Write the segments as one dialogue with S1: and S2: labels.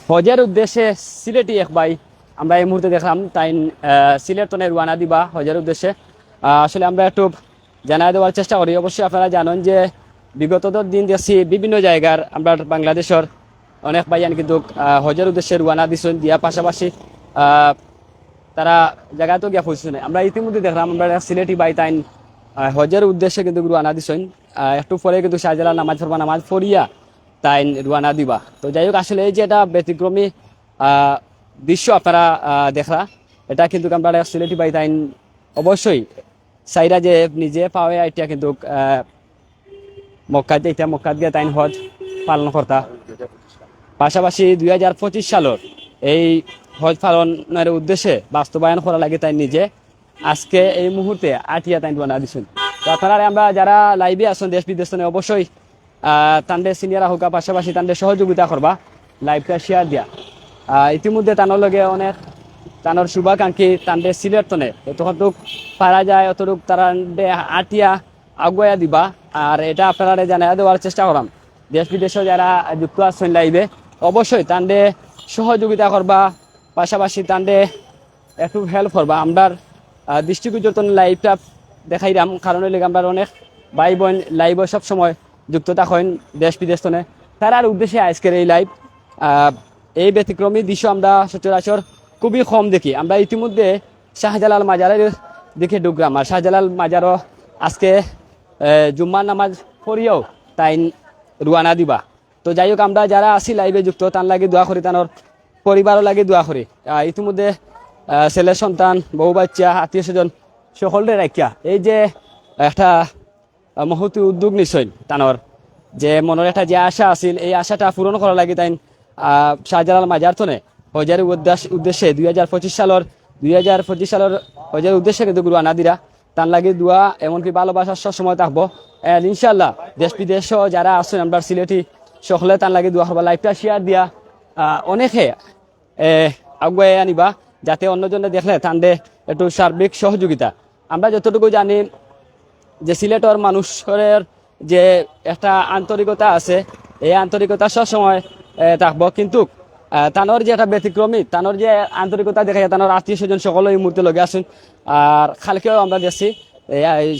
S1: হজের উদ্দেশ্যে সিলেটি এক ভাই আমরা এই মুহূর্তে দেখলাম তাই সিলেট তনে রওনা দিবা হজের উদ্দেশ্যে। আসলে আমরা একটু জানাই দেওয়ার চেষ্টা করি। অবশ্যই আপনারা জানেন যে বিগত দিন দেখছি বিভিন্ন জায়গার আমরা বাংলাদেশের অনেক ভাইয়ান কিন্তু হজের উদ্দেশ্যে রওনা দিচ্ছেন দিয়া পাশাপাশি তারা জায়গাতেও গিয়া পৌঁছছে। আমরা ইতিমধ্যে দেখলাম আমরা সিলেটি ভাই তাই হজের উদ্দেশ্যে কিন্তু রওনা দিচ্ছেন। একটু পরে কিন্তু শাহজালাল নামাজ পড়বা, নামাজ পড়িয়া তাই রওনা দিবা। তো যাই হোক, আসলে এই যে এটা ব্যতিক্রমী দৃশ্য আপনারা দেখলা, এটা কিন্তু আমরা সিলেটি ভাই তাই অবশ্যই সাইরা যে নিজে পাওয়া এটা কিন্তু মক্কাতে এটা মক্কাত গিয়ে তাই হজ পালন করতা। পাশাপাশি 2025 সালের এই হজ পালনের উদ্দেশ্যে বাস্তবায়ন করা লাগে তাই নিজে আজকে এই মুহূর্তে আটিয়া তাই বানা দিচ্ছেন। তো আপনারা আমরা যারা লাইভে আসুন দেশ বিদেশ অবশ্যই তাদের সিনিয়র হোক, পাশাপাশি তাদের সহযোগিতা করবা, লাইভটা শেয়ার দিয়া। ইতিমধ্যে তানোর লগে অনেক তানোর শুভাকাঙ্ক্ষী তাদের সিলেট তনে যতটুক পারা যায় অতটুক তারা আটিয়া আগুয়া দিবা। আর এটা আপনারা জানাই দেওয়ার চেষ্টা করাম দেশ বিদেশে যারা যুক্ত আছেন লাইভে অবশ্যই তাদের সহযোগিতা করবা, পাশাপাশি তাদের একটু হেল্প করবা। আমরা দৃষ্টিগোচর লাইভটা দেখাইলাম কারণ আমরা অনেক ভাই বোন লাইভ সবসময় যুক্ত থাকেন দেশ বিদেশ তনে, তার উদ্দেশ্যে আজকের এই লাইভ। এই ব্যতিক্রমী দৃশ্য আমরা সচরাচর খুবই কম দেখি। আমরা ইতিমধ্যে শাহজালাল মাজারের দিকে ঢুকলাম, আর শাহজালাল মাজারও আজকে জুম্মার নামাজ পড়িয়েও তাই রওনা দিবা। তো যাই হোক, আমরা যারা আছি লাইভে যুক্ত তার লাগে দোয়া করি, তানোর পরিবারও লাগে দোয়া করি। ইতিমধ্যে ছেলে সন্তান, বউ বাচ্চা, আত্মীয় স্বজন সকলরে রাখিয়া এই যে একটা মহতি উদ্যোগ নিশ্চয় তানোর যে মনের একটা যে আশা আছিল এই আশাটা পূরণ করা লাগে তাই শাহজালাল মাজার তনে হজের উদ্দেশ্যে 2025 সালের হজের উদ্দেশ্যে কিন্তু রওনা দিরা। তার লাগে দোয়া এমনকি ভালোবাসার সবসময় থাকবো ইনশাল্লাহ। দেশ বিদেশ যারা আছেন আমরা সিলেটি সকলে তার লাগে দোয়া করবা, লাইভটা শেয়ার দিয়া অনেকে আগুয়াই আনিবা যাতে অন্যজনে দেখলে তাদের একটু সার্বিক সহযোগিতা। আমরা যতটুকু জানি যে সিলেটের মানুষের যে একটা আন্তরিকতা আছে, এই আন্তরিকতা সবসময় থাকবো, কিন্তু তানোর যে একটা ব্যতিক্রমী তানোর যে আন্তরিকতা দেখা যায় তানোর আত্মীয় স্বজন সকলে এই মুহূর্তে লগে আসুন। আর খালকেও আমরা দেখছি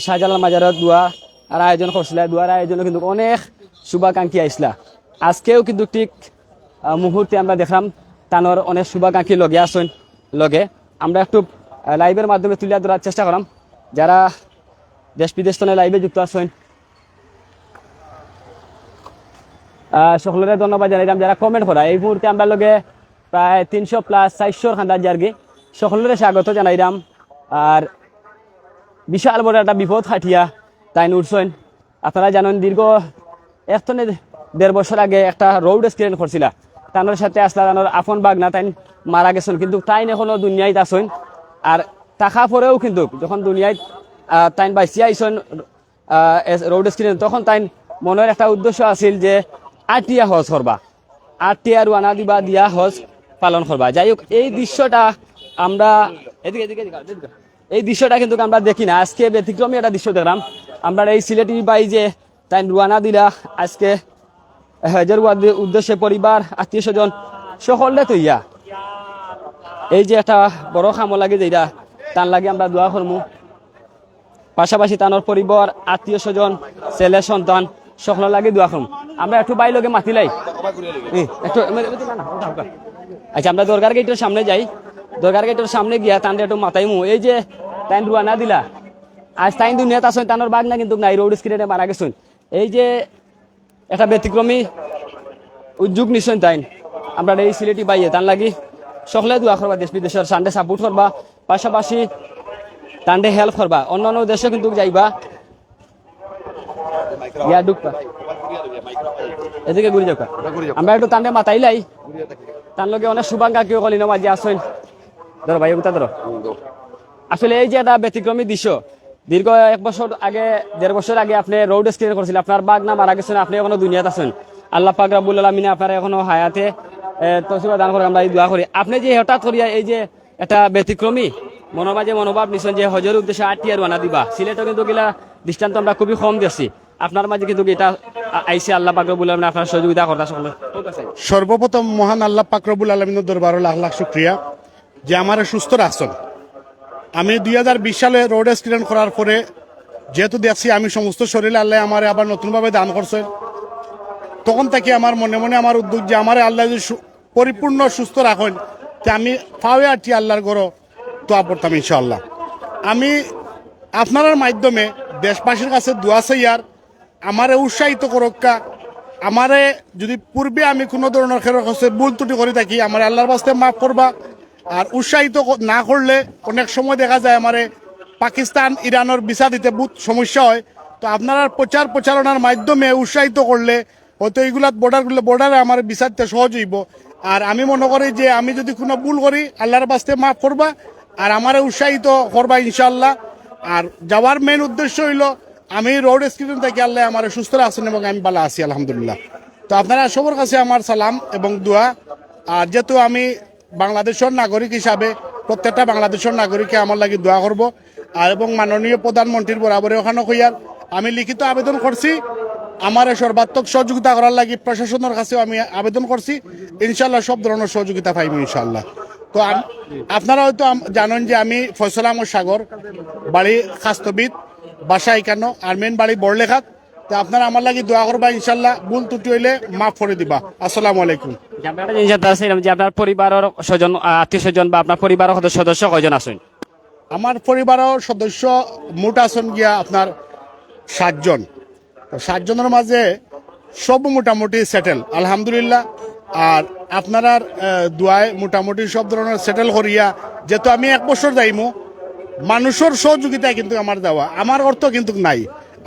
S1: শাহজালাল মাজারের দোয়া আর আয়োজন করছিল, দোয়ার আয়োজনে কিন্তু অনেক শুভাকাঙ্ক্ষী আইসলা। আজকেও কিন্তু ঠিক মুহূর্তে আমরা দেখলাম তানোর অনেক শুভাকাঙ্ক্ষী লগে আসুন। লগে আমরা একটু লাইভের মাধ্যমে তুলিয়া ধরার চেষ্টা করলাম যারা দেশ বিদেশ তনে লাইভে যুক্ত আছেন সকলের ধন্যবাদ জানাইলাম যারা কমেন্ট করা। এই মুহূর্তে আমরা লগে প্রায় 300+ 400 খান্দার জার্গি সকলের স্বাগত জানাইলাম। আর বিশাল বড় একটা বিপদ হাটিয়া তাই উঠছেন। আপনারা জানেন দীর্ঘ 1.5 বছর আগে একটা রোড অ্যাক্সিডেন্ট করছিল, তানোর সাথে আসলা তানোর আপন বাগনা তাই মারা গেছেন, কিন্তু তাই এখনো দুনিয়ায় আসেন। আর টাকা পরেও কিন্তু যখন দুনিয়ায় তাই বাইসি আইসেন রোড অ্যাক্সিডেন্ট, তখন তাই মনের একটা উদ্দেশ্য আছিল যে আটিয়া হজ করবা, আটিয়া রওনা দিবা দিয়া হজ পালন করবা। যাই হোক, এই দৃশ্যটা আমরা এই দৃশ্যটা কিন্তু আমরা দেখি না। আজকে ব্যতিক্রমী একটা দৃশ্য দেখলাম আমরা এই সিলেটি বাই যে তাই রওনা দিলা আজকে হজের উদ্দেশ্যে পরিবার আত্মীয় স্বজন সকলে তৈয়া এই যে একটা বড় খাম লাগে যেটা তার লাগে আমরা দোয়া করবো। পাশাপাশি তানোর পরিবার আত্মীয় স্বজন ছেলে সন্তান সকলের লাগে দোয়া করবো। আমরা একটু বাই লগে মাতিলাই একটু আচ্ছা, আমরা দরগার গেটের সামনে যাই, দরগার গেটের সামনে গিয়া তান একটু মাতাইমু। এই যে তাই রওনা দিলা আজ তাই দুনিয়াত আসেন, তানোর বাঘ না কিন্তু নাই, রোড স্ক্রিনে মারা গেছেন। এই যে একটা ব্যতিক্রমী উদ্যোগ নিশ্চয় তাই আমরা এই সিলেটি বাইয়ে তান লাগি সকলে দোয়া করবা, দেশ বিদেশের সানডে সাপোর্ট করবা, পাশাপাশি তান্ডে হেল্প করবা। অন্যান্য দেশে কিন্তু যাইবা ইয়া ঢুকবা এদিকে ঘুরে যাবা। আমরা একটু তান্ডে মাতাইলাই তার লগে অনেক শুভাকাঙ্ক্ষী কলিন মাঝে আসেন। ধরো ভাই ওটা ধরো। আসলে এই যে একটা ব্যতিক্রমী দৃশ্য দীর্ঘ 1 বছর আগে 1.5 বছর আগে আপনি রোড অ্যাক্সিডেন্ট করছিলেন, আপনার বাঘ না মারা গেছেন, আপনি এখনো দুনিয়াতে আছেন। আল্লাহ পাক রব্বুল আলামিন আপনার এখনো হায়াতে তসিবা দান করে আমরা এই দোয়া করি। আপনি যে হঠাৎ করিয়া এই যে একটা ব্যতিক্রমী মনোভাব নিচ্ছেন যে হজের উদ্দেশ্যে আটিয়া রওনা দিবা, সিলেটও কিন্তু গেলা দৃষ্টান্ত আমরা খুবই কম দেখছি। আপনার মাঝে কিন্তু এটা আইসি আল্লাহ পাক রব্বুল আলামিন আপনার সহযোগিতা করতে সকলে
S2: সর্বপ্রথম মহান আল্লাহ পাক রব্বুল আলামিনের দরবারে লাখ লাখ শুকরিয়া যে আমার সুস্থ রাখছেন। আমি 2020 সালে রোড অ্যাক্সিডেন্ট করার পরে যেহেতু দেখছি আমি সমস্ত শরীরে আল্লাহ আমার আবার নতুনভাবে দান করছেন, তখন থেকে আমার মনে মনে আমার উদ্যোগ যে আমার আল্লাহ যদি পরিপূর্ণ সুস্থ রাখেন তে আমি পাওয়ে আছি আল্লাহর গড় তো পড়তাম ইনশাআল্লাহ। আমি আপনার মাধ্যমে দেশবাসীর কাছে দোয়া চাইয়ার আমারে উৎসাহিত করক্কা, আমারে যদি পূর্বে আমি কোনো ধরনের কাছে ভুল ত্রুটি করে থাকি আমার আল্লাহর বাস্তে মাফ করবা। আর উৎসাহিত না করলে অনেক সময় দেখা যায় আমারে পাকিস্তান ইরানের ভিসা দিতে বহুত সমস্যা হয়। তো আপনারা প্রচারণার মাধ্যমে উৎসাহিত করলে হয়তো এইগুলা বর্ডারে আমার ভিসা দিতে সহজ হইব। আর আমি মনে করি যে আমি যদি কোনো ভুল করি আল্লাহর বাস্তে মাফ করবা আর আমারে উৎসাহিত করবা ইনশাআল্লাহ। আর যাওয়ার মেন উদ্দেশ্য হইল আমি রোড অ্যাক্সিডেন্ট থেকে আল্লাহ আমার সুস্থ আছেন এবং আমি ভালো আছি আলহামদুলিল্লাহ। তো আপনারা সবার কাছে আমার সালাম এবং দোয়া। আর যেহেতু আমি বাংলাদেশের নাগরিক হিসাবে প্রত্যেকটা বাংলাদেশের নাগরিককে আমার লাগি দোয়া করব। আর এবং মাননীয় প্রধানমন্ত্রীর বরাবরে ওখানে হইয়ার আমি লিখিত আবেদন করছি আমার সর্বাত্মক সহযোগিতা করার লাগি প্রশাসনের কাছেও আমি আবেদন করছি। ইনশাল্লাহ সব ধরনের সহযোগিতা পাইব ইনশাল্লাহ। তো আপনারা হয়তো জানেন যে আমি ফয়সাল আহমদ সাগর, বাড়ি খাস্তবিদ, বাসা একান্ন, আর মেন বাড়ি বড়লেখাত। তো আপনারা আমার লাগি দোয়া করবা ইনশাল্লাহ, ভুল ত্রুটি হইলে মাফ করে দিবা। আসসালামু আলাইকুম।
S1: যে আপনার পরিবারের স্বজন আত্মীয় স্বজন বা আপনার পরিবারের সদস্য কয়জন আছেন?
S2: আমার পরিবারের সদস্য মোট আছেন গিয়া আপনার 7 জন। 7 জনের মাঝে সব মোটামুটি সেটেল আলহামদুলিল্লাহ। আর আপনার দোয়ায় মোটামুটি সব ধরনের সেটেল করিয়া যেহেতু আমি 1 বছর যাইমু, মানুষের সহযোগিতায় কিন্তু আমার দেওয়া, আমার অর্থ কিন্তু নাই।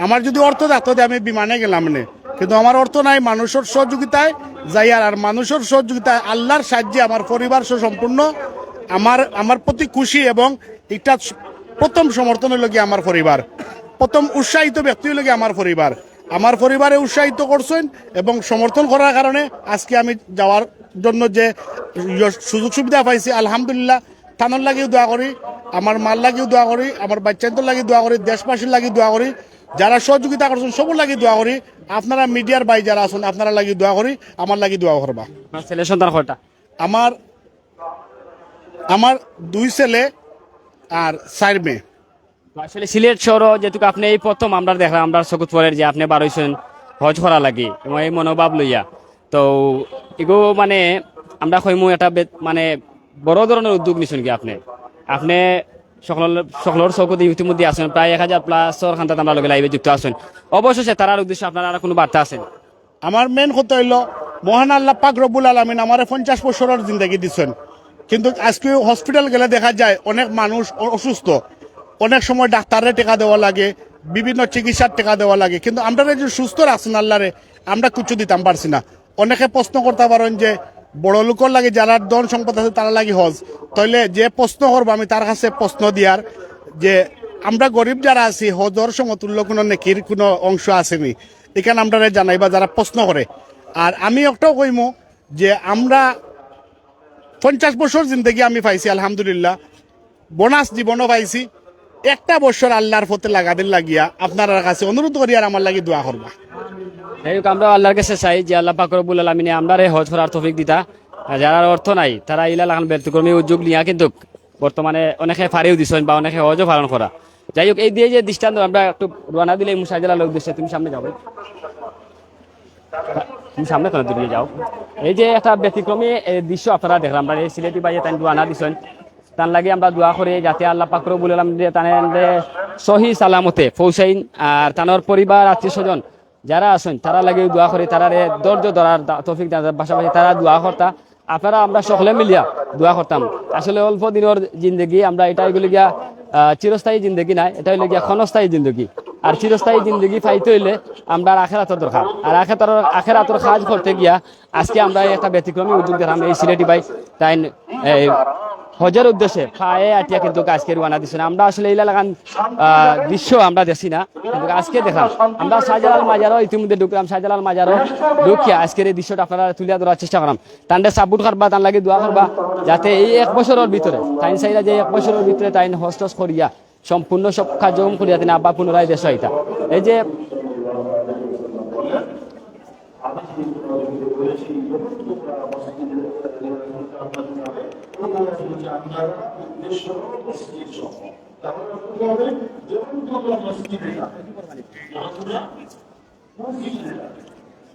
S2: আমার যদি অর্থ থাকতো আমি বিমানে গেলাম না, কিন্তু আমার অর্থ নাই। মানুষের সহযোগিতায় যাই আর মানুষের সহযোগিতায় আল্লাহর সাহায্যে আমার পরিবার সম্পূর্ণ আমার প্রতি খুশি। এবং এটা প্রথম সমর্থন হইল গিয়ে আমার পরিবার, প্রথম উৎসাহিত ব্যক্তি হইল গিয়ে আমার পরিবার। আমার পরিবারে উৎসাহিত করছেন এবং সমর্থন করার কারণে আজকে আমি যাওয়ার জন্য যে সুযোগ সুবিধা পাইছি আলহামদুলিল্লাহ। থানার লাগিও দোয়া করি, আমার মাল লাগিও দোয়া করি, আমার বাচ্চাদের লাগি দোয়া করি, দেশবাসীর লাগি দোয়া করি, যারা সহযোগিতা করছেন সবর লাগি দোয়া করি। আপনারা মিডিয়ার ভাই যারা আছেন আপনারা লাগি দোয়া করি, আমার লাগি দোয়া করবা।
S1: ছেলে সন্তান কয়টা?
S2: আমার 2 ছেলে আর 4 মেয়ে।
S1: আসলে সিলেট শহর যেহেতু আপনি এই প্রথম আমরা দেখলাম, আমরা চকুত পড়ের যে আপনি বারোইছেন হজ করা লাগি এবং এই মনোভাব লইয়া, তো এগো মানে আমরা কইমু এটা মানে বড় ধরনের উদ্যোগ নিছেন কি আপনি সকলের চকুত ইতিমধ্যে আছেন প্রায় 1000+ খান্তাত আমরা লগে লাইভে যুক্ত আছেন। অবশেষে তার উদ্দেশ্যে আপনার আর কোনো বার্তা আছেন?
S2: আমার মেন কথা হইল মহান আল্লাহ পাক রব্বুল আলামিন আমার 50 বছরের জিন্দগি দিচ্ছেন, কিন্তু আজকে হসপিটাল গেলে দেখা যায় অনেক মানুষ অসুস্থ, অনেক সময় ডাক্তারের টাকা দেওয়া লাগে, বিভিন্ন চিকিৎসার টাকা দেওয়া লাগে, কিন্তু আমরা যে সুস্থ রাখছেন আল্লাহরে আমরা কিছু দিতাম পারছি না। অনেকে প্রশ্ন করতে পারেন যে বড় লোকের লাগে যারা ধন সম্পদ আছে তারা লাগে হজ, তাইলে যে প্রশ্ন করবো আমি তার কাছে প্রশ্ন দিয়ার যে আমরা গরিব যারা আছি হজর সমতুল্য কোনো নেকির কোনো অংশ আসেনি, এখানে আমরা জানাইবা যারা প্রশ্ন করে। আর আমি একটাও কইমু যে আমরা 50 বছর জিন্দগি আমি পাইছি আলহামদুলিল্লাহ, বোনাস জীবনও পাইছি। 1টা বছর আল্লাহর পথে লাগাদের লাগিয়া আপনার কাছে অনুরোধ করি আর আমার লাগি দোয়া করবা।
S1: আমরা আল্লাহর কাছে চাই যে আল্লাহ পাক রব্বুল আলামিন আমরা হজ করার তৌফিক দিতা। যারা অর্থ নাই তারা ইলা লাগান ব্যতিক্রমী উদ্যোগ নিয়া কিন্তু বর্তমানে অনেকে ফারিও দিছেন বা অনেকে হজও পালন করা। যাই হোক, এই দিয়ে যে দৃষ্টান্ত আমরা একটু রওনা দিলে মুসাইদুল্লাহর উদ্দেশ্যে, তুমি সামনে যাও, তুমি সামনে কেন দিয়ে যাও। এই যে একটা ব্যতিক্রমী দৃশ্য আপনারা দেখলাম, আমরা এই সিলেটি বাইয়ে তাই দোয়ানা দিছেন, তার লাগে আমরা দোয়া করি যাতে আল্লাহ পাক রব্বুল আলামিন তাদের সহি সালামতে পৌঁছাইন। আর তানোর পরিবার আত্মীয় স্বজন যারা আছেন তারা লাগে দোয়া করি, তারা ধৈর্য ধরার তৌফিক দেওয়ার পাশাপাশি তারা দোয়া করতা, আপনারা আমরা সকলে মিলিয়া দোয়া করতাম। আসলে অল্প দিনের জিন্দগি, আমরা এটা এগুলি গিয়া চিরস্থায়ী জিন্দগি নাই, এটা হইলে গিয়া ক্ষণস্থায়ী জিন্দগি। আর চিরস্থায়ী জিন্দগি পাইতে হইলে আমরা আখেরাতের দরকার। আর আখেরাতের কাজ করতে গিয়া আজকে আমরা একটা ব্যতিক্রমী উদ্যোগ দেখলাম, এই সিলেটি ভাই তাই হজের উদ্দেশ্যে পায়ে আটিয়া কিন্তু আজকে রওনা দিচ্ছে না। আমরা আসলে এই লাগান দৃশ্য আমরা দেখছি না, কিন্তু আজকে দেখলাম আমরা শাহজালাল মাজারও ইতিমধ্যে ঢুকলাম, শাহজালাল মাজারও ঢুকিয়া আজকের এই দৃশ্যটা আপনারা তুলিয়া ধরার চেষ্টা করলাম। তান্ডে সাবুট করবা, তার লাগে দোয়া করবা যাতে এই 1 বছরের ভিতরে তাইন চাইরা যে 1 বছরের ভিতরে তাইন হস্টস করিয়া সম্পূর্ণ সব কার্যক্রম করিয়া তিনি আব্বা পুনরায় দেশ হইতা। এই যে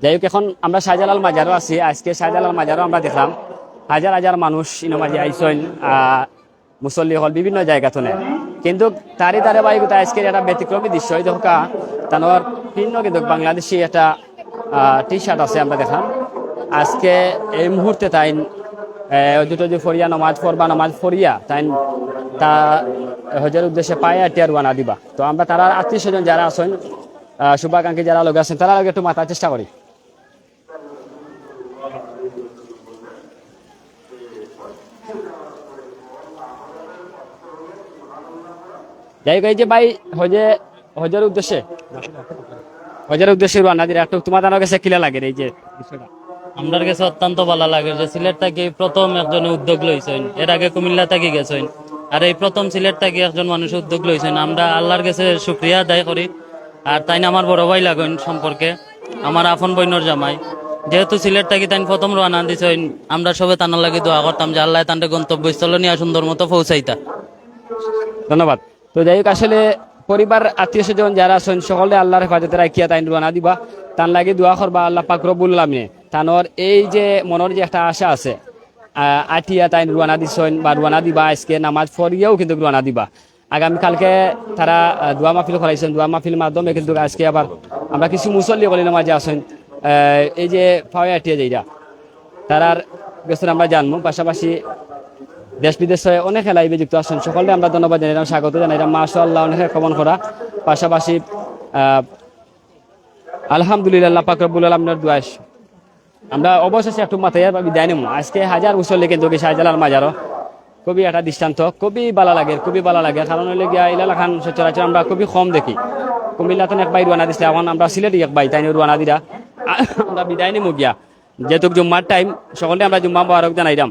S1: যাই হোক, এখন আমরা শাহজালাল মাজারও আছি। আজকে শাহজালাল মাজারও আমরা দেখলাম হাজার হাজার মানুষ ইনমাজি আইসন, মুসল্লি হল বিভিন্ন জায়গা থেকে। কিন্তু তারই ধারাবাহিকতা আজকের একটা ব্যতিক্রমী দৃশ্য দেখা তানোর ভিন্ন কিন্তু বাংলাদেশি একটা টি শার্ট আছে আমরা দেখলাম। আজকে এই মুহূর্তে তাই দুটো যে ফরিয়া নমাজ পড়বা, নমাজ ফরিয়া তাই তা হজের উদ্দেশ্যে পায়ে আটিয়া রুয়ানা দিবা। তো আমরা তারা আত্মীয় স্বজন যারা আছেন, শুভাকাঙ্ক্ষী যারা লোক আছেন, তারা লোক একটু মাথার চেষ্টা করি। যাই হোক, এই যে ভাই হজের উদ্দেশ্যে রুয়ানা দিলে একটু তোমার জানার কাছে কিলা লাগে এই যে বিষয়টা?
S3: আমার কাছে অত্যন্ত ভালো লাগে যে সিলেট থেকে প্রথম একজন উদ্যোগ লইছেন। এর আগে কুমিল্লা থেকে গেছেন, আর এই প্রথম সিলেট থেকে একজন মানুষ উদ্যোগ লইছেন। আমরা আল্লাহর কাছে শুক্রিয়া আদায় করি। আর তাই না আমার বড় ভাই লাগেন সম্পর্কে, আমার আপন বইনর জামাই। যেহেতু সিলেট থেকে তাই প্রথম রওনা দিছেন, আমরা সবে তানার লাগে দোয়া করতাম যে আল্লাহ তান্ডে গন্তব্যস্থলে নিয়ে সুন্দর মতো পৌঁছাইতা।
S1: ধন্যবাদ। তো যাই হোক, আসলে পরিবার আত্মীয় স্বজন যারা আছেন সকলে আল্লাহর হেফাজতে রাখিয়া তাই রওনা দিবা, তার লাগে দোয়া করবা আল্লাহ পাক রব্বুল আলামিনে তানোর এই যে মনের যে একটা আশা আছে আটিয়া তাই রওনা দিছেন বা রওনা দিবা, আজকে নামাজ পড়িয়াও কিন্তু রওনা দিবা। আগামীকালকে তারা দোয়া মাহফিল করাইছেন, দোয়া মাহফিল মাধ্যমে কিন্তু আজকে আবার আমরা কিছু মুসল্লি বলি নামাজে আছেন এই যে ফাওয়া আটিয়া যাইরা তারার গেছেন আমরা জানবো। পাশাপাশি দেশ বিদেশে অনেক লাইভে যুক্ত আছেন, সকলে আমরা ধন্যবাদ জানাইলাম, স্বাগত জানাইলাম। মাশাআল্লাহ, অনেকে কমন করা। পাশাপাশি আলহামদুলিল্লাহ আল্লাহ পাক রব্বুল আলামিনের দোয়া। আমরা অবশেষে একটু মাথায় বিদায় নেব। আজকে হাজার মুসল্লি কিন্তু শাহজালাল মাজারও খুবই একটা দৃষ্টান্ত, খুবই ভালো লাগে। কারণ হইলে গিয়া ইলালা খান সচরাচর আমরা খুবই কম দেখি। কুমিল্লাতে এক ভাই রুয়ানা দিচ্ছে, এখন আমরা সিলেটে এক ভাই তাই রুয়ানা দিরা আমরা বিদায় নেব গিয়া। যেহেতু জুম্মার টাইম, সকলে আমরা জুম্মা মোবারক জানাইলাম।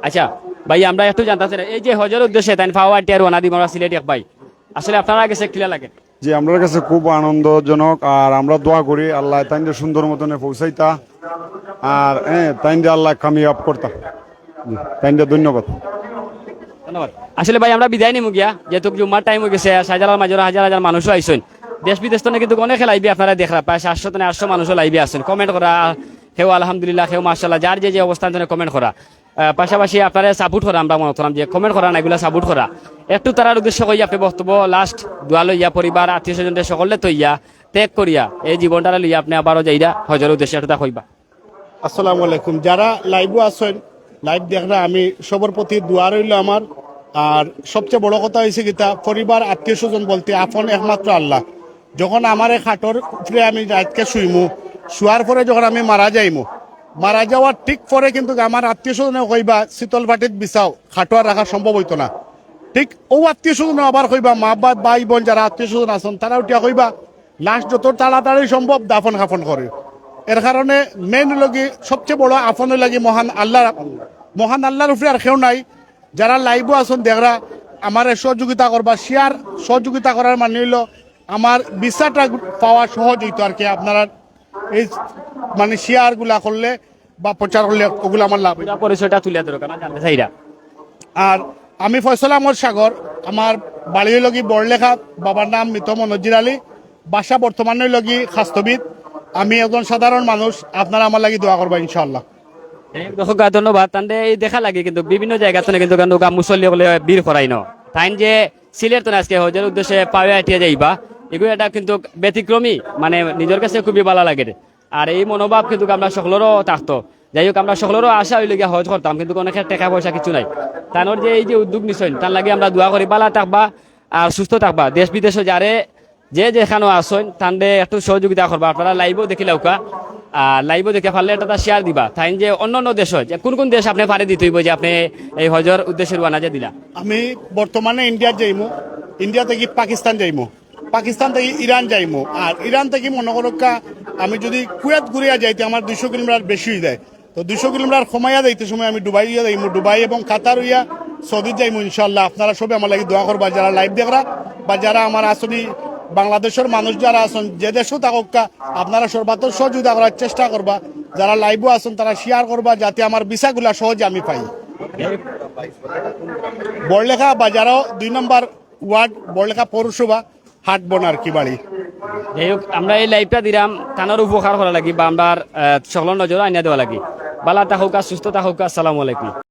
S1: আচ্ছা ভাই, আমরা একটু জানতে চাই এই যে হজের উদ্দেশ্যে তাই ফাওয়া আটিয়া রওনা দিব আমরা সিলেট এক ভাই, আসলে আপনারা কাছে কিলা লাগে?
S4: যে আমার কাছে খুব আনন্দজনক, আর আমরা দোয়া করি আল্লাহ তাইনদের সুন্দর মতনে পৌঁছাইতা, আর তাইনদের আল্লাহ কামিয়াব করতা। তাইনদের ধন্যবাদ।
S1: ধন্যবাদ। আসলে ভাই আমরা বিদায় নিমু গিয়া, যেহেতু জুম্মার টাইম হয়ে গেছে। শাহজালাল মাজারে হাজার হাজার মানুষও আইসেন, দেশ বিদেশ তো কিন্তু অনেক লাইভে আপনারা দেখরা, প্রায় 700 মানুষও লাইভে আছেন, কমেন্ট করা কেউ আলহামদুলিল্লাহ, কেউ মাশাআল্লাহ, যার যে অবস্থান কমেন্ট করা। পাশাপাশি আপনারা সাপোর্ট করা, আমরা মনে করলাম যে কমেন্ট করা না, এগুলো সাপোর্ট করা। একটু তারার উদ্দেশ্য কইয়া আপনি বক্তব্য লাস্ট দোয়া লইয়া পরিবার আত্মীয় স্বজনদের সকলে তৈয়া ত্যাগ করিয়া এই জীবনটা লইয়া আপনি আবারও যাইরা হজের উদ্দেশ্যে একটা কইবা।
S2: আসসালামু আলাইকুম। যারা লাইভও আছেন, লাইভ দেখরা, আমি সবার প্রতি দোয়া রইল আমার। আর সবচেয়ে বড় কথা হয়েছে কিতা, পরিবার আত্মীয় স্বজন বলতে আপন একমাত্র আল্লাহ। যখন আমার এই খাটর উপরে আমি রাতকে শুইমু, শুয়ার পরে যখন আমি মারা যাওয়ার ঠিক পরে কিন্তু আমার আত্মীয় স্বজনে কইবা শীতল বাটিত বিছাও, খাটোয়ার রাখা সম্ভব হইতো না। ঠিক ও আত্মীয় স্বজন আবার কইবা, মা বা ভাই বোন যারা আত্মীয় স্বজন আছেন তারা উঠিয়া কইবা লাস্ট যত তাড়াতাড়ি সম্ভব দাফন খাফন করে। এর কারণে মেইন লগি সবচেয়ে বড় আপন লাগি মহান আল্লাহর উপরে আর কেউ নাই। যারা লাইভও আছেন দেখরা, আমার সহযোগিতা করবা, শেয়ার সহযোগিতা করার মানে হইল আমার বিচারটা পাওয়া সহজ হইতো আর কি। আপনারা এই মানে শেয়ার গুলা করলে বা প্রচার করলে ওগুলো আমার লাভ হইতো।
S1: পরিচয়টা তুলে ধরো কেন জানতে চাইরা।
S2: আর আমি ফয়সাল আহমদ সাগর, আমার বাড়ি লগি বড়লেখা, বাবার নাম মৃত মনজির আলী, বাসা বর্তমানে লগি খাস্তবিদ। আমি একজন সাধারণ মানুষ, আপনারা আমার লাগি দোয়া করবা ইনশাআল্লাহ।
S1: ধন্যবাদ। তান্ডে এই দেখা লাগে কিন্তু বিভিন্ন জায়গা থেকে কিন্তু মুসল্লি বলে বীর করাই ন তাইন যে সিলেট তো আজকে হজের উদ্দেশ্যে পাওয়া আটিয়া যাইবা, এগুলো এটা কিন্তু ব্যতিক্রমী, মানে নিজের কাছে খুবই ভালো লাগে। আর এই মনোভাব কিন্তু আমরা সকলেরও থাকতো। যাই হোক, আমরা সকলেরও আশা হইলে গিয়ে হজ করতাম, কিন্তু অনেকের টাকা পয়সা কিছু নাই। তানোর যে এই যে উদ্যোগ নিছেন তার লাগে আমরা দোয়া করি বালা থাকবা আর সুস্থ থাকবা। দেশ বিদেশে যারে যে যেখানেও আসেন তান্ডে একটু সহযোগিতা করবা। আপনারা লাইভও দেখিলাউকা, আর লাইভও দেখে পারলে এটা শেয়ার দিবা। তাই যে অন্য দেশ হয়, যে কোন দেশ আপনি পারে দিতে হইব যে আপনি এই হজর উদ্দেশ্যে রওনা যে দিলা?
S2: আমি বর্তমানে ইন্ডিয়া যাইমু, ইন্ডিয়া থেকে পাকিস্তান যাইমু, পাকিস্তান থেকে ইরান যাইমু, আর ইরান থেকে মনে করকা আমি যদি কুয়েত ঘুরিয়া যাইতে আমার 200 কিলোমিটার বেশি হয়ে যায়। তো 200 কিলোমিটার কমাইয়া যাইতে সময় আমি দুবাই যাইমু, দুবাই এবং কাতার হইয়া সৌদি যাইমু ইনশাল্লাহ। আপনারা সবে আমার লাগি দোয়া করবা, যারা লাইভ দেখরা বা যারা আমার আসনি বাংলাদেশের মানুষ যারা আছেন যে দেশও থাকুকা আপনারা সর্বাত্মক সহযোগিতা করার চেষ্টা করবা, যারা লাইভও আছেন তারা শেয়ার করবা যাতে আমার ভিসাগুলা সহজে আমি পাই। বড়লেখা বাজারও 2 নম্বর ওয়ার্ড, বড়লেখা পৌরসভা, হাটবন আর কি বাড়ি।
S1: যাই হোক আমরা এই লাইভটা দিলাম তানোর উপকার করা লাগি বা আমরা সকলের নজর আইনা দেওয়া লাগি। ভালো থাকুক, সুস্থ থাকুক। আসসালামু আলাইকুম।